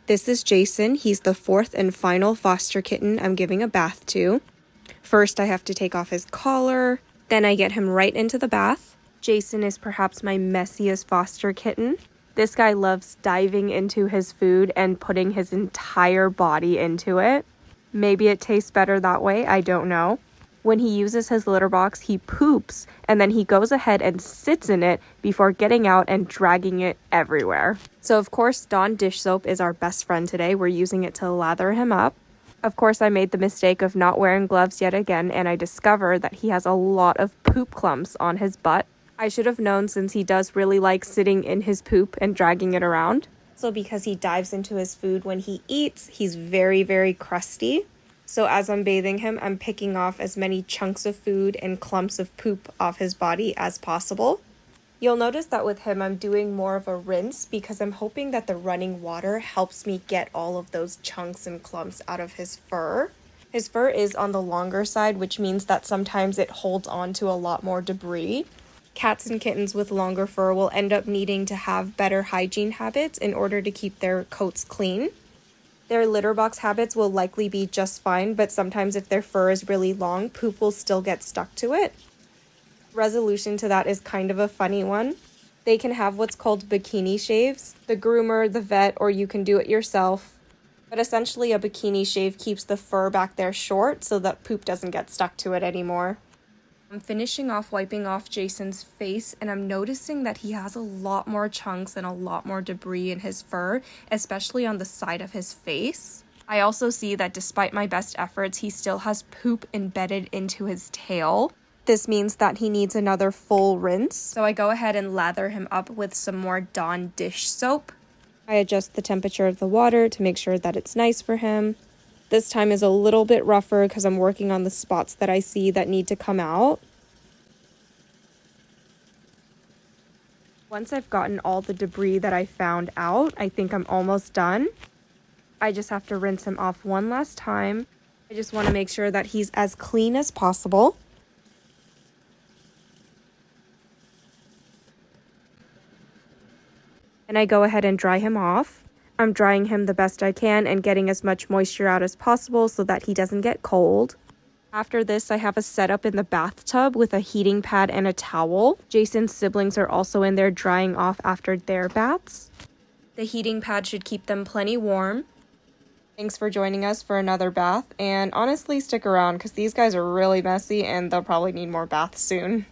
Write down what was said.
This is Jason. He's the fourth and final foster kitten I'm giving a bath to. First, I have to take off his collar. Then I get him right into the bath. Jason is perhaps my messiest foster kitten. This guy loves diving into his food and putting his entire body into it. Maybe it tastes better that way, I don't know. When he uses his litter box, he poops, and then he goes ahead and sits in it before getting out and dragging it everywhere. So of course, Dawn dish soap is our best friend today. We're using it to lather him up. Of course, I made the mistake of not wearing gloves yet again, and I discovered that he has a lot of poop clumps on his butt. I should have known since he does really like sitting in his poop and dragging it around. So because he dives into his food when he eats, he's very, very crusty. So as I'm bathing him, I'm picking off as many chunks of food and clumps of poop off his body as possible. You'll notice that with him, I'm doing more of a rinse because I'm hoping that the running water helps me get all of those chunks and clumps out of his fur. His fur is on the longer side, which means that sometimes it holds on to a lot more debris. Cats and kittens with longer fur will end up needing to have better hygiene habits in order to keep their coats clean. Their litter box habits will likely be just fine, but sometimes if their fur is really long, poop will still get stuck to it. Resolution to that is kind of a funny one. They can have what's called bikini shaves. The groomer, the vet, or you can do it yourself. But essentially a bikini shave keeps the fur back there short so that poop doesn't get stuck to it anymore. I'm finishing off wiping off Jason's face, and I'm noticing that he has a lot more chunks and a lot more debris in his fur, especially on the side of his face. I also see that despite my best efforts, he still has poop embedded into his tail. This means that he needs another full rinse. So I go ahead and lather him up with some more Dawn dish soap. I adjust the temperature of the water to make sure that it's nice for him. This time is a little bit rougher because I'm working on the spots that I see that need to come out. Once I've gotten all the debris that I found out, I think I'm almost done. I just have to rinse him off one last time. I just want to make sure that he's as clean as possible. And I go ahead and dry him off. I'm drying him the best I can and getting as much moisture out as possible so that he doesn't get cold. After this, I have a setup in the bathtub with a heating pad and a towel. Jason's siblings are also in there drying off after their baths. The heating pad should keep them plenty warm. Thanks for joining us for another bath, and honestly stick around because these guys are really messy and they'll probably need more baths soon.